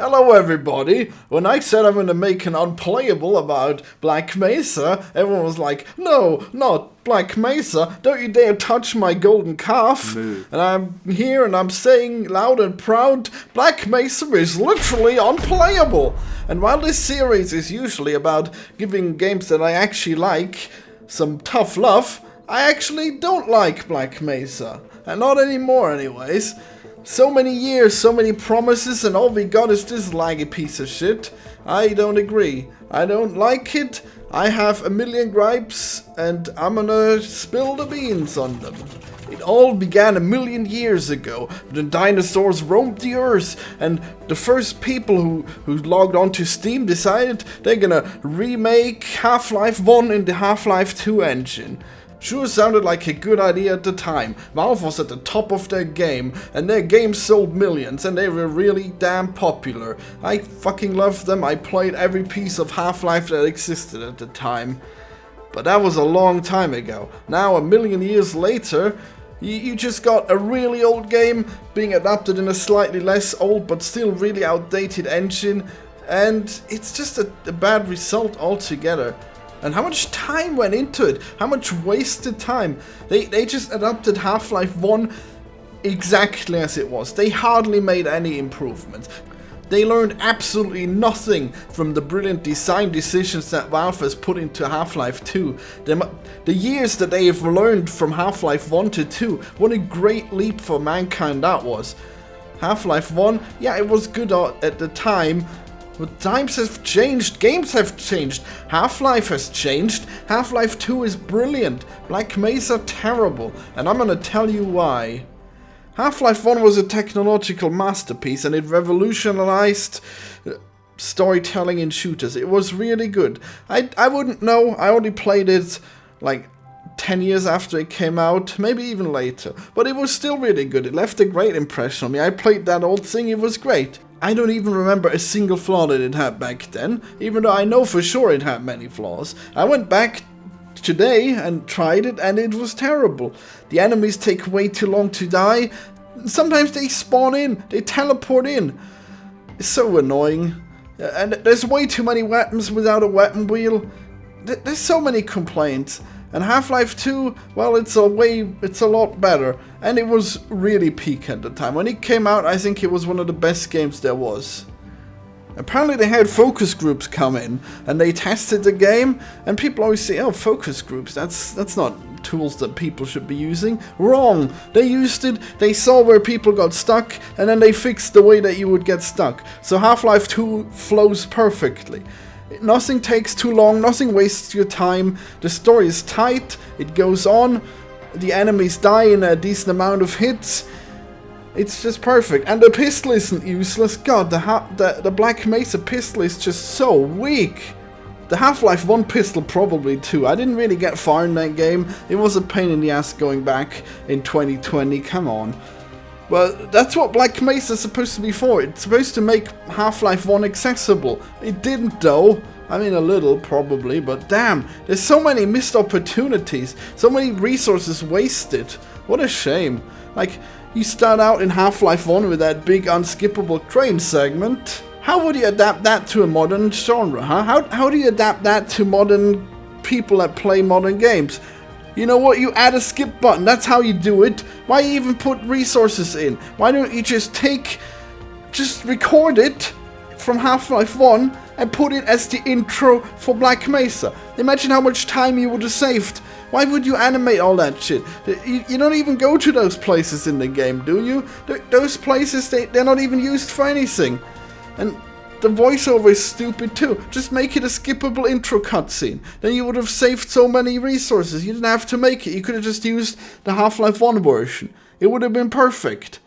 Hello everybody! When I said I'm gonna make an unplayable about Black Mesa, everyone was like, no, not Black Mesa, don't you dare touch my golden calf. Move. And I'm here and I'm saying loud and proud, Black Mesa is literally unplayable. And while this series is usually about giving games that I actually like some tough love, I actually don't like Black Mesa. And not anymore anyways. So many years, so many promises, and all we got is this laggy piece of shit. I don't agree. I don't like it. I have a million gripes, and I'm gonna spill the beans on them. It all began a million years ago. The dinosaurs roamed the earth, and the first people who logged onto Steam decided they're gonna remake Half-Life 1 in the Half-Life 2 engine. Sure sounded like a good idea at the time. Valve was at the top of their game, and their games sold millions, and they were really damn popular. I fucking loved them. I played every piece of Half-Life that existed at the time. But that was a long time ago. Now, a million years later, you just got a really old game being adapted in a slightly less old but still really outdated engine, and it's just a bad result altogether. And how much time went into it? How much wasted time? They just adapted Half-Life 1 exactly as it was. They hardly made any improvements. They learned absolutely nothing from the brilliant design decisions that Valve has put into Half-Life 2. The years that they have learned from Half-Life 1 to 2, what a great leap for mankind that was. Half-Life 1, yeah, it was good at the time, but times have changed, games have changed, Half-Life has changed, Half-Life 2 is brilliant, Black Mesa terrible, and I'm gonna tell you why. Half-Life 1 was a technological masterpiece and it revolutionized storytelling in shooters. It was really good. I wouldn't know, I only played it like 10 years after it came out, maybe even later, but it was still really good. It left a great impression on me. I played that old thing, it was great. I don't even remember a single flaw that it had back then, even though I know for sure it had many flaws. I went back today and tried it and it was terrible. The enemies take way too long to die. Sometimes they spawn in, they teleport in. It's so annoying. And there's way too many weapons without a weapon wheel. There's so many complaints. And Half-Life 2, well, it's a lot better. And it was really peak at the time. When it came out, I think it was one of the best games there was. Apparently they had focus groups come in, and they tested the game, and people always say, oh, focus groups, that's not tools that people should be using. Wrong! They used it, they saw where people got stuck, and then they fixed the way that you would get stuck. So Half-Life 2 flows perfectly. Nothing takes too long, nothing wastes your time, the story is tight, it goes on, the enemies die in a decent amount of hits, it's just perfect. And the pistol isn't useless, god, the Black Mesa pistol is just so weak. The Half-Life 1 pistol probably too. I didn't really get far in that game, it was a pain in the ass going back in 2020, come on. Well, that's what Black Mesa is supposed to be for. It's supposed to make Half-Life 1 accessible. It didn't though. I mean a little probably, but damn, there's so many missed opportunities, so many resources wasted. What a shame. Like, you start out in Half-Life 1 with that big unskippable train segment. How would you adapt that to a modern genre, huh? How do you adapt that to modern people that play modern games? You know what, you add a skip button, that's how you do it. Why even put resources in? Why don't you just record it from Half-Life 1 and put it as the intro for Black Mesa? Imagine how much time you would have saved. Why would you animate all that shit? You don't even go to those places in the game, do you? Those places, they're not even used for anything. And the voiceover is stupid too. Just make it a skippable intro cutscene. Then you would have saved so many resources. You didn't have to make it. You could have just used the Half-Life 1 version. It would have been perfect.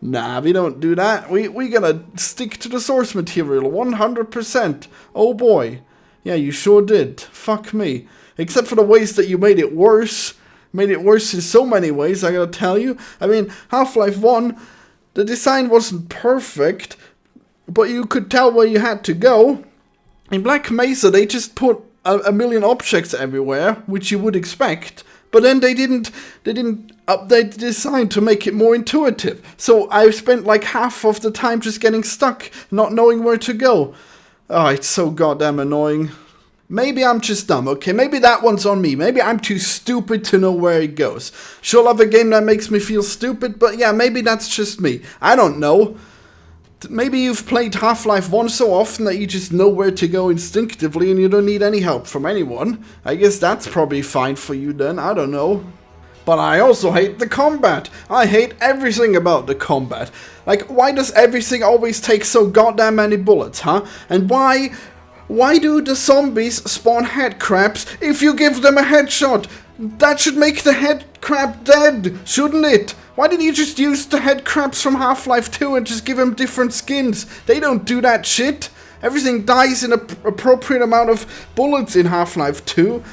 Nah, we don't do that. We gotta stick to the source material 100%. Oh boy. Yeah, you sure did. Fuck me. Except for the ways that you made it worse. Made it worse in so many ways, I gotta tell you. I mean, Half-Life 1, the design wasn't perfect, but you could tell where you had to go. In Black Mesa, they just put a million objects everywhere, which you would expect, but then they didn't update the design to make it more intuitive. So I spent like half of the time just getting stuck, not knowing where to go. Oh, it's so goddamn annoying. Maybe I'm just dumb, okay? Maybe that one's on me. Maybe I'm too stupid to know where it goes. Sure love a game that makes me feel stupid, but yeah, maybe that's just me. I don't know. Maybe you've played Half-Life 1 so often that you just know where to go instinctively and you don't need any help from anyone. I guess that's probably fine for you then, I don't know. But I also hate the combat. I hate everything about the combat. Like, why does everything always take so goddamn many bullets, huh? And why do the zombies spawn head crabs if you give them a headshot? That should make the head crab dead, shouldn't it? Why didn't you just use the head crabs from Half-Life 2 and just give them different skins? They don't do that shit. Everything dies in an appropriate amount of bullets in Half-Life 2.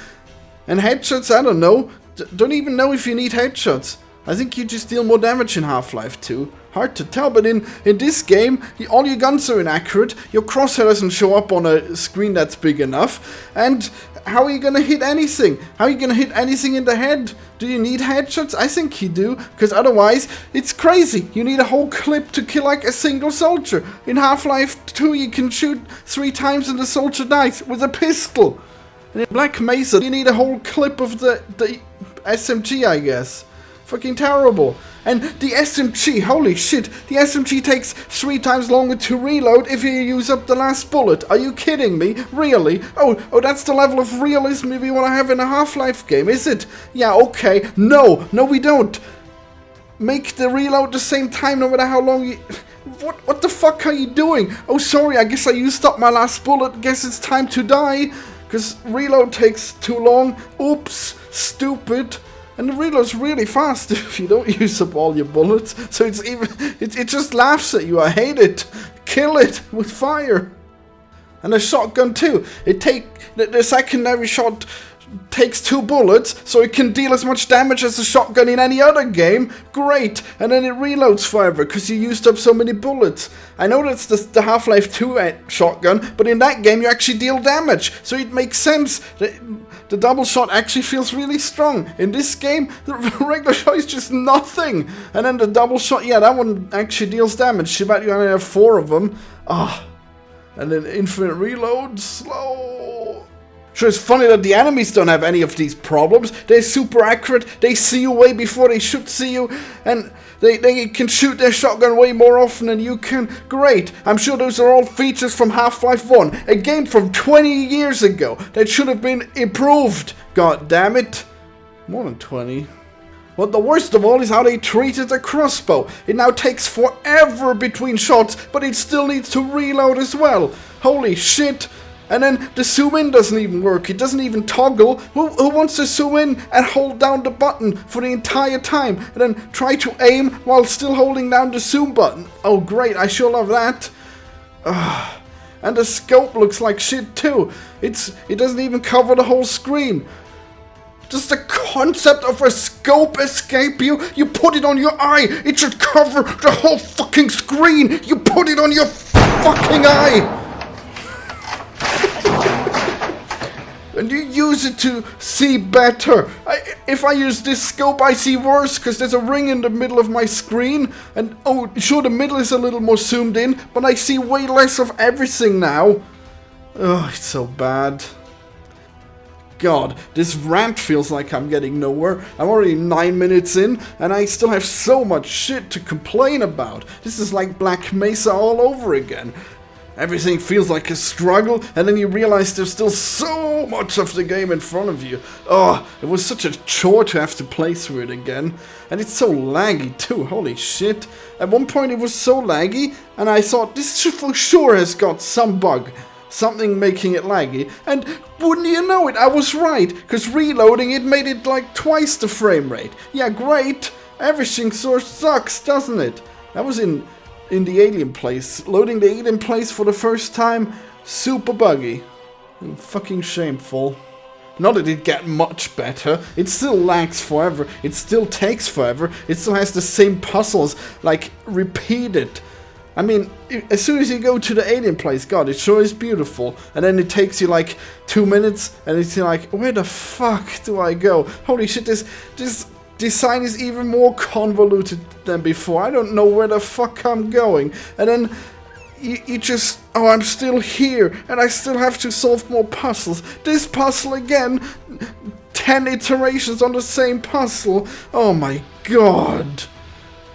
And headshots, I don't know. Don't even know if you need headshots. I think you just deal more damage in Half-Life 2. Hard to tell, but in this game, all your guns are inaccurate, your crosshair doesn't show up on a screen that's big enough, and how are you gonna hit anything? How are you gonna hit anything in the head? Do you need headshots? I think you do, because otherwise, it's crazy. You need a whole clip to kill like a single soldier. In Half-Life 2, you can shoot 3 times and the soldier dies with a pistol. And in Black Mesa, you need a whole clip of the SMG, I guess. Fucking terrible. And the SMG, holy shit, the SMG takes 3 times longer to reload if you use up the last bullet. Are you kidding me? Really? Oh, that's the level of realism we want to have in a Half-Life game, is it? Yeah, okay. No, we don't. Make the reload the same time no matter how long you... What the fuck are you doing? Oh, sorry, I guess I used up my last bullet. Guess it's time to die. Because reload takes too long. Oops, stupid. And the reload's really fast if you don't use up all your bullets. So it just laughs at you. I hate it. Kill it with fire. And the shotgun too. The secondary shot takes 2 bullets, so it can deal as much damage as a shotgun in any other game. Great. And then it reloads forever because you used up so many bullets. I know that's the Half-Life 2 shotgun, but in that game you actually deal damage. So it makes sense that the double shot actually feels really strong. In this game, the regular shot is just nothing. And then the double shot, yeah, that one actually deals damage. Too bad you only have 4 of them. And then infinite reload, slow. Sure, it's funny that the enemies don't have any of these problems. They're super accurate, they see you way before they should see you, and they can shoot their shotgun way more often than you can. Great, I'm sure those are all features from Half-Life 1, a game from 20 years ago that should have been improved. God damn it. More than 20. But the worst of all is how they treated the crossbow. It now takes forever between shots, but it still needs to reload as well. Holy shit. And then the zoom in doesn't even work. It doesn't even toggle. Who wants to zoom in and hold down the button for the entire time and then try to aim while still holding down the zoom button? Oh great, I sure love that. And the scope looks like shit too. It doesn't even cover the whole screen. Does the concept of a scope escape you? You put it on your eye. It should cover the whole fucking screen. You put it on your fucking eye. And you use it to see better. If I use this scope, I see worse because there's a ring in the middle of my screen. And oh, sure, the middle is a little more zoomed in, but I see way less of everything now. Oh, it's so bad. God, this rant feels like I'm getting nowhere. I'm already 9 minutes in, and I still have so much shit to complain about. This is like Black Mesa all over again. Everything feels like a struggle, and then you realize there's still so much of the game in front of you. Oh, it was such a chore to have to play through it again. And it's so laggy too, holy shit. At one point it was so laggy, and I thought this for sure has got some bug. Something making it laggy, and wouldn't you know it, I was right, because reloading it made it like twice the frame rate. Yeah, great. Everything sort of sucks, doesn't it? That was in the alien place. Loading the alien place for the first time, super buggy. Fucking shameful. Not that it get much better, it still lags forever, it still takes forever, it still has the same puzzles, like, repeated. I mean, as soon as you go to the alien place, God, it sure is beautiful. And then it takes you like 2 minutes, and it's like, where the fuck do I go? Holy shit, this design is even more convoluted than before. I don't know where the fuck I'm going. And then you just, oh, I'm still here, and I still have to solve more puzzles. This puzzle again, 10 iterations on the same puzzle. Oh my god.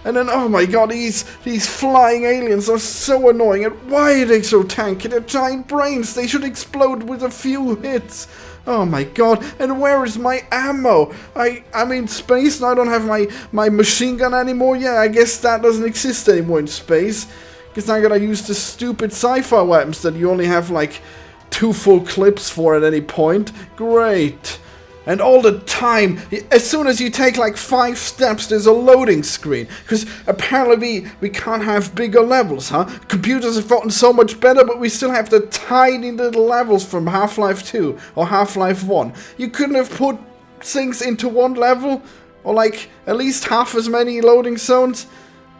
And then, oh my god, these flying aliens are so annoying. And why are they so tanky? They're giant brains. They should explode with a few hits. Oh my god. And where is my ammo? I'm in space and I don't have my machine gun anymore. Yeah, I guess that doesn't exist anymore in space. Because I gotta use the stupid sci-fi weapons that you only have like 2 full clips for at any point. Great. And all the time, as soon as you take like 5 steps, there's a loading screen. Because apparently we can't have bigger levels, huh? Computers have gotten so much better, but we still have the tiny little levels from Half-Life 2 or Half-Life 1. You couldn't have put things into one level? Or like at least half as many loading zones?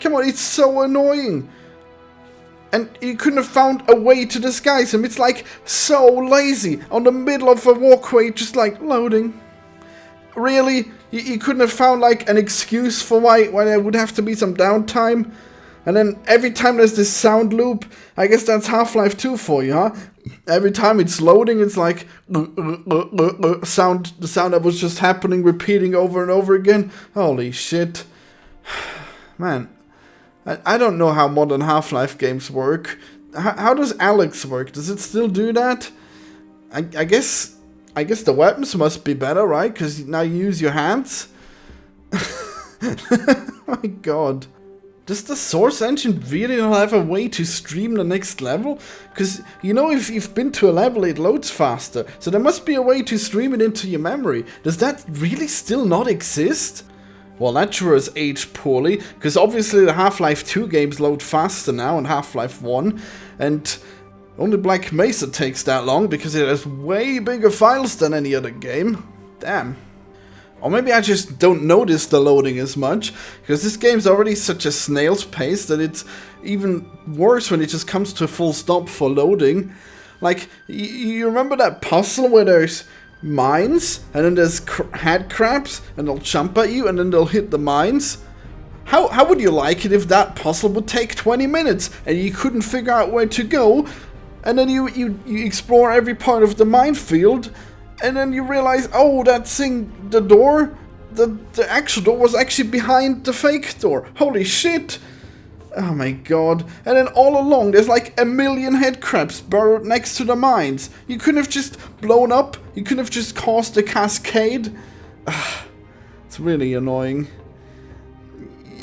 Come on, it's so annoying. And you couldn't have found a way to disguise him. It's like so lazy. On the middle of a walkway, just like loading. Really? You couldn't have found like an excuse for why there would have to be some downtime? And then every time there's this sound loop, I guess that's Half-Life 2 for you, huh? Every time it's loading, it's like the sound that was just happening, repeating over and over again. Holy shit. Man. I don't know how modern Half-Life games work. How does Alex work? Does it still do that? I guess the weapons must be better, right? Because now you use your hands. My god. Does the Source engine really not have a way to stream the next level? Because, you know, if you've been to a level, it loads faster. So there must be a way to stream it into your memory. Does that really still not exist? Well, that sure has aged poorly, because obviously the Half-Life 2 games load faster now and Half-Life 1, and only Black Mesa takes that long because it has way bigger files than any other game. Damn. Or maybe I just don't notice the loading as much, because this game's already such a snail's pace that it's even worse when it just comes to a full stop for loading. Like, you remember that puzzle where there's mines, and then there's head crabs, and they'll jump at you, and then they'll hit the mines? How would you like it if that puzzle would take 20 minutes, and you couldn't figure out where to go, and then you explore every part of the minefield, and then you realize, oh, that thing, the door, the actual door was actually behind the fake door. Holy shit! Oh my god. And then all along there's like 1 million head crabs burrowed next to the mines. You couldn't have just blown up? You couldn't have just caused a cascade? It's really annoying.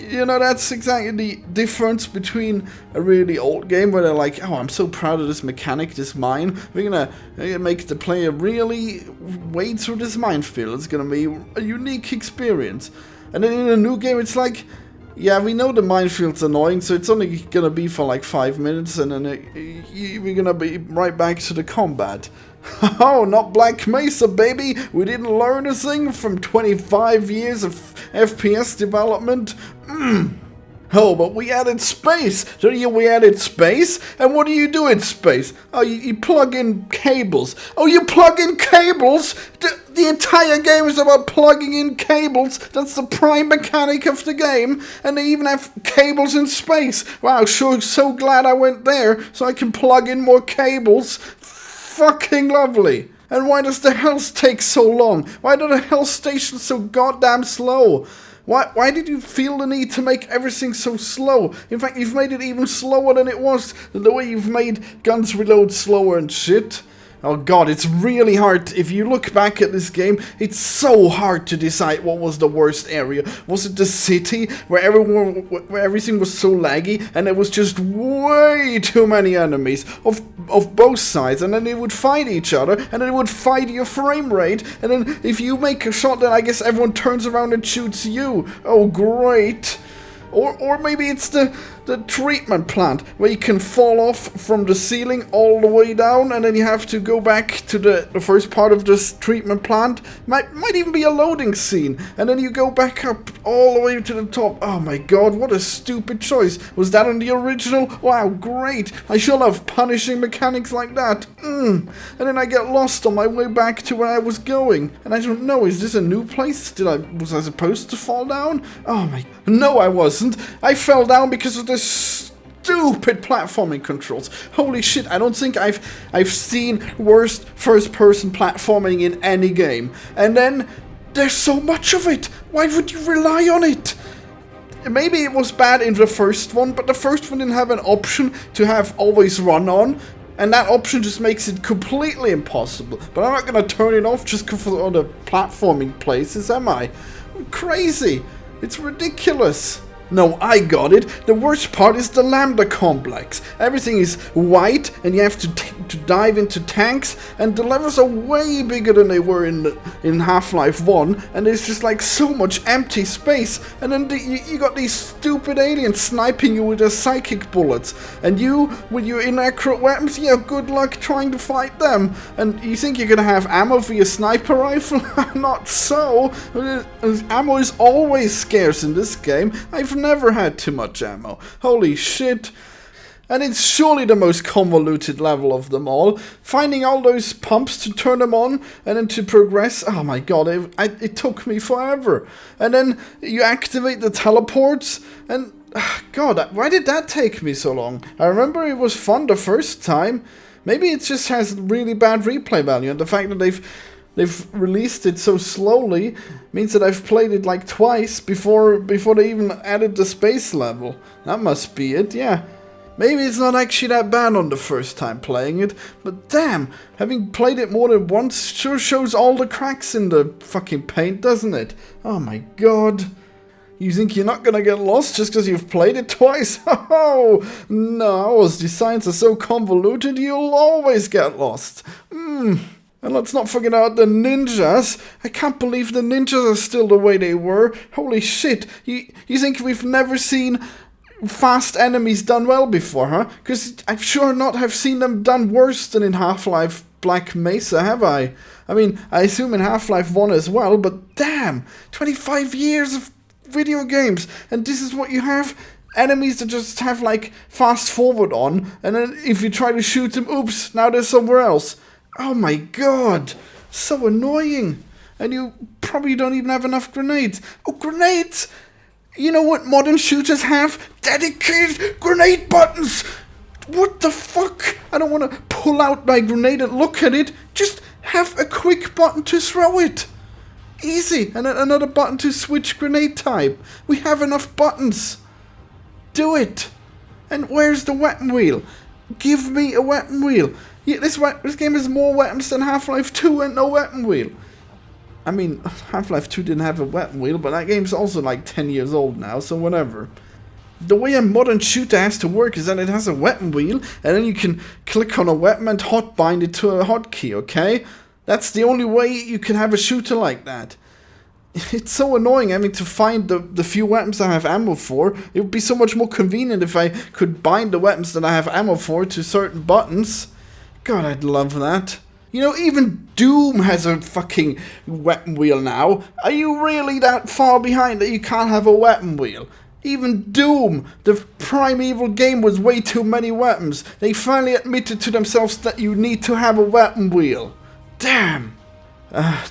You know, that's exactly the difference between a really old game where they're like, oh, I'm so proud of this mechanic, this mine. We're gonna make the player really wade through this minefield. It's gonna be a unique experience. And then in a new game it's like, yeah, we know the minefield's annoying, so it's only gonna be for like 5 minutes, and then we're gonna be right back to the combat. Oh, not Black Mesa, baby! We didn't learn a thing from 25 years of FPS development. Oh, but we added space! We added space? And what do you do in space? Oh, you plug in cables. Oh, you plug in cables? The entire game is about plugging in cables. That's the prime mechanic of the game. And they even have cables in space. Wow, sure, so glad I went there so I can plug in more cables. Fucking lovely. And why does the health take so long? Why are the health stations so goddamn slow? Why did you feel the need to make everything so slow? In fact, you've made it even slower than it was. The way you've made guns reload slower and shit. Oh god, it's really hard. If you look back at this game, it's so hard to decide what was the worst area. Was it the city, where everything was so laggy, and there was just way too many enemies of both sides, and then they would fight each other, and then they would fight your frame rate, and then if you make a shot, then I guess everyone turns around and shoots you. Oh great. Or maybe it's the the treatment plant, where you can fall off from the ceiling all the way down, and then you have to go back to the first part of this treatment plant. Might even be a loading scene, and then you go back up all the way to the top. Oh my god, what a stupid choice. Was that in the original? Wow, great. I should have punishing mechanics like that. And then I get lost on my way back to where I was going, and I don't know, is this a new place? Was I supposed to fall down? Oh my, no I wasn't. I fell down because of this stupid platforming controls. Holy shit, I don't think I've seen worst first-person platforming in any game. And then there's so much of it. Why would you rely on it? Maybe it was bad in the first one, but the first one didn't have an option to have always run on. And that option just makes it completely impossible. But I'm not going to turn it off just for all the platforming places, am I? I'm crazy. It's ridiculous. No, I got it. The worst part is the Lambda complex. Everything is white, and you have to dive into tanks, and the levels are way bigger than they were in Half-Life 1, and there's just like so much empty space, and then you got these stupid aliens sniping you with their psychic bullets, and you, with your inaccurate weapons, yeah, good luck trying to fight them. And you think you're gonna have ammo for your sniper rifle? Not so. Ammo is always scarce in this game. I've never had too much ammo. Holy shit. And it's surely the most convoluted level of them all. Finding all those pumps to turn them on and then to progress. Oh my god, it took me forever. And then you activate the teleports and... God, why did that take me so long? I remember it was fun the first time. Maybe it just has really bad replay value, and the fact that they've released it so slowly means that I've played it like twice before they even added the space level. That must be it, yeah. Maybe it's not actually that bad on the first time playing it, but damn, having played it more than once sure shows all the cracks in the fucking paint, doesn't it? Oh my god. You think you're not gonna get lost just because you've played it twice? Oh, no, the designs are so convoluted you'll always get lost. And let's not forget about the ninjas. I can't believe the ninjas are still the way they were. Holy shit. You think we've never seen fast enemies done well before, huh? Because I sure not have seen them done worse than in Half-Life Black Mesa, have I? I mean, I assume in Half-Life 1 as well, but damn, 25 years of video games, and this is what you have? Enemies that just have like fast forward on, and then if you try to shoot them, oops, now they're somewhere else. Oh my god, so annoying. And you probably don't even have enough grenades. Oh, grenades! You know what modern shooters have? Dedicated grenade buttons! What the fuck? I don't want to pull out my grenade and look at it. Just have a quick button to throw it. Easy. And then another button to switch grenade type. We have enough buttons. Do it. And where's the weapon wheel? Give me a weapon wheel. Yeah, this game has more weapons than Half-Life 2 and no weapon wheel. I mean, Half-Life 2 didn't have a weapon wheel, but that game's also like 10 years old now, so whatever. The way a modern shooter has to work is that it has a weapon wheel, and then you can click on a weapon and hotbind it to a hotkey, okay? That's the only way you can have a shooter like that. It's so annoying having to find the few weapons I have ammo for. It would be so much more convenient if I could bind the weapons that I have ammo for to certain buttons. God, I'd love that. You know, even Doom has a fucking weapon wheel now. Are you really that far behind that you can't have a weapon wheel? Even Doom, the primeval game with way too many weapons, they finally admitted to themselves that you need to have a weapon wheel. Damn.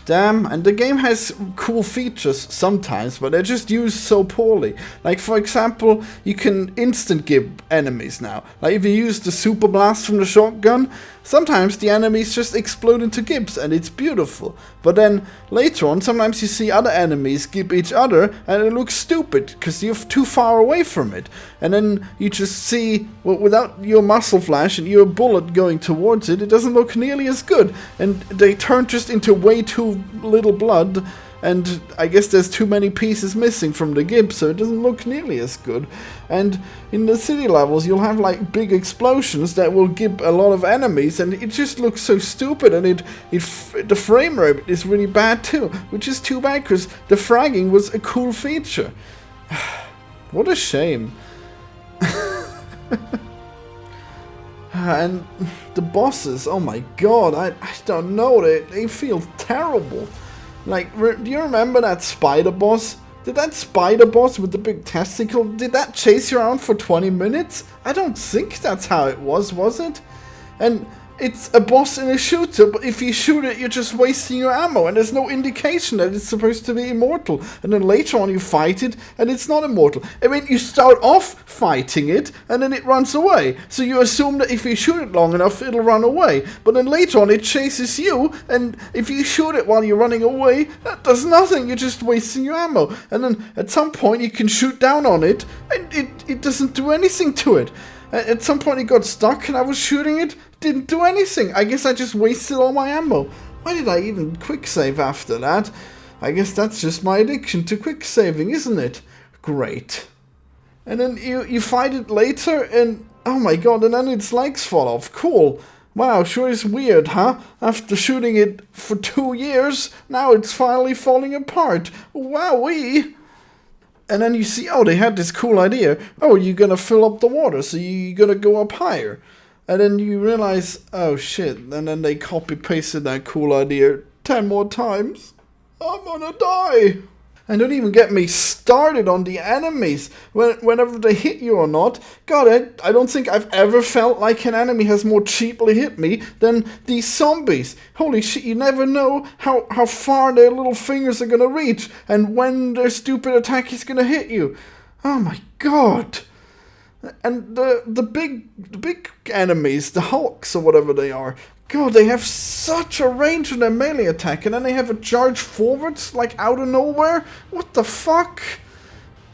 Damn, and the game has cool features sometimes, but they're just used so poorly. Like, for example, you can instant gib enemies now. Like, if you use the super blast from the shotgun, sometimes the enemies just explode into gibs, and it's beautiful. But then, later on, sometimes you see other enemies gib each other, and it looks stupid, because you're too far away from it. And then you just see, well, without your muzzle flash and your bullet going towards it, it doesn't look nearly as good. And they turn just into way too little blood, and I guess there's too many pieces missing from the gib, so it doesn't look nearly as good. And in the city levels, you'll have like big explosions that will gib a lot of enemies, and it just looks so stupid, and the frame rate is really bad too, which is too bad because the fragging was a cool feature. What a shame. And the bosses, oh my god, I don't know, they feel terrible. Like, do you remember that spider boss? Did that spider boss with the big testicle, did that chase you around for 20 minutes? I don't think that's how it was it? And it's a boss in a shooter, but if you shoot it, you're just wasting your ammo, and there's no indication that it's supposed to be immortal. And then later on you fight it, and it's not immortal. I mean, you start off fighting it, and then it runs away. So you assume that if you shoot it long enough, it'll run away. But then later on it chases you, and if you shoot it while you're running away, that does nothing, you're just wasting your ammo. And then at some point you can shoot down on it, and it doesn't do anything to it. At some point it got stuck, and I was shooting it, didn't do anything. I guess I just wasted all my ammo. Why did I even quick save after that? I guess that's just my addiction to quick saving, isn't it? Great. And then you fight it later, and oh my god, and then its legs fall off. Cool. Wow, sure is weird, huh? After shooting it for 2 years, now it's finally falling apart. Wowee. And then you see, oh, they had this cool idea. Oh, you're gonna fill up the water, so you're gonna go up higher. And then you realize, oh shit, and then they copy-pasted that cool idea 10 more times. I'm gonna die. And don't even get me started on the enemies, whenever they hit you or not. God, I don't think I've ever felt like an enemy has more cheaply hit me than these zombies. Holy shit, you never know how far their little fingers are gonna reach, and when their stupid attack is gonna hit you. Oh my god. And the big enemies, the Hulks or whatever they are, god, they have such a range on their melee attack, and then they have a charge forwards, like out of nowhere? What the fuck?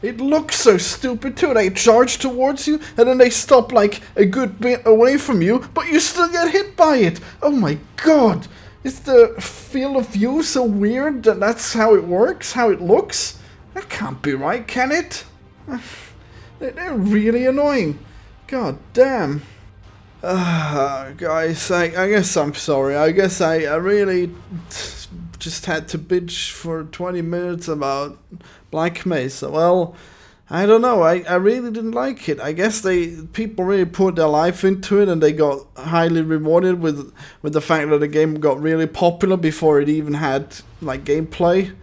It looks so stupid too. They charge towards you, and then they stop like a good bit away from you, but you still get hit by it. Oh my god. Is the field of view so weird that that's how it works, how it looks? That can't be right, can it? They're really annoying. God damn. Guys, I guess I'm sorry. I guess I really just had to bitch for 20 minutes about Black Mesa. Well, I don't know. I really didn't like it. I guess people really put their life into it, and they got highly rewarded with the fact that the game got really popular before it even had like gameplay.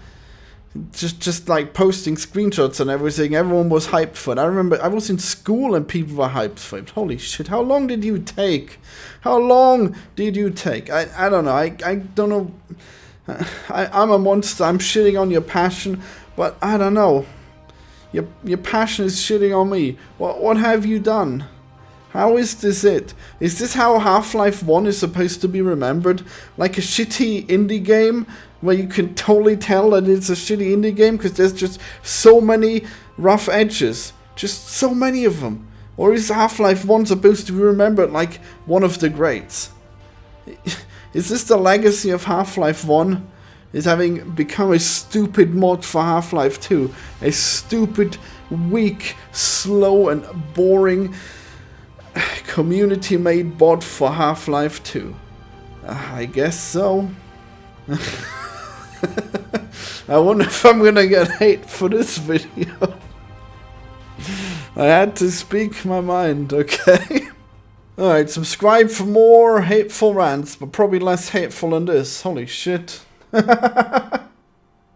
Just like posting screenshots and everything, everyone was hyped for it. I remember I was in school and people were hyped for it. Holy shit, how long did you take? How long did you take? I don't know, I don't know. I'm a monster, I'm shitting on your passion, but I don't know. Your passion is shitting on me. What have you done? How is this it? Is this how Half-Life 1 is supposed to be remembered? Like a shitty indie game where you can totally tell that it's a shitty indie game because there's just so many rough edges. Just so many of them. Or is Half-Life 1 supposed to be remembered like one of the greats? Is this the legacy of Half-Life 1? Is having become a stupid mod for Half-Life 2. A stupid, weak, slow and boring community-made mod for Half-Life 2. I guess so. I wonder if I'm gonna get hate for this video. I had to speak my mind, okay? Alright, subscribe for more hateful rants, but probably less hateful than this. Holy shit.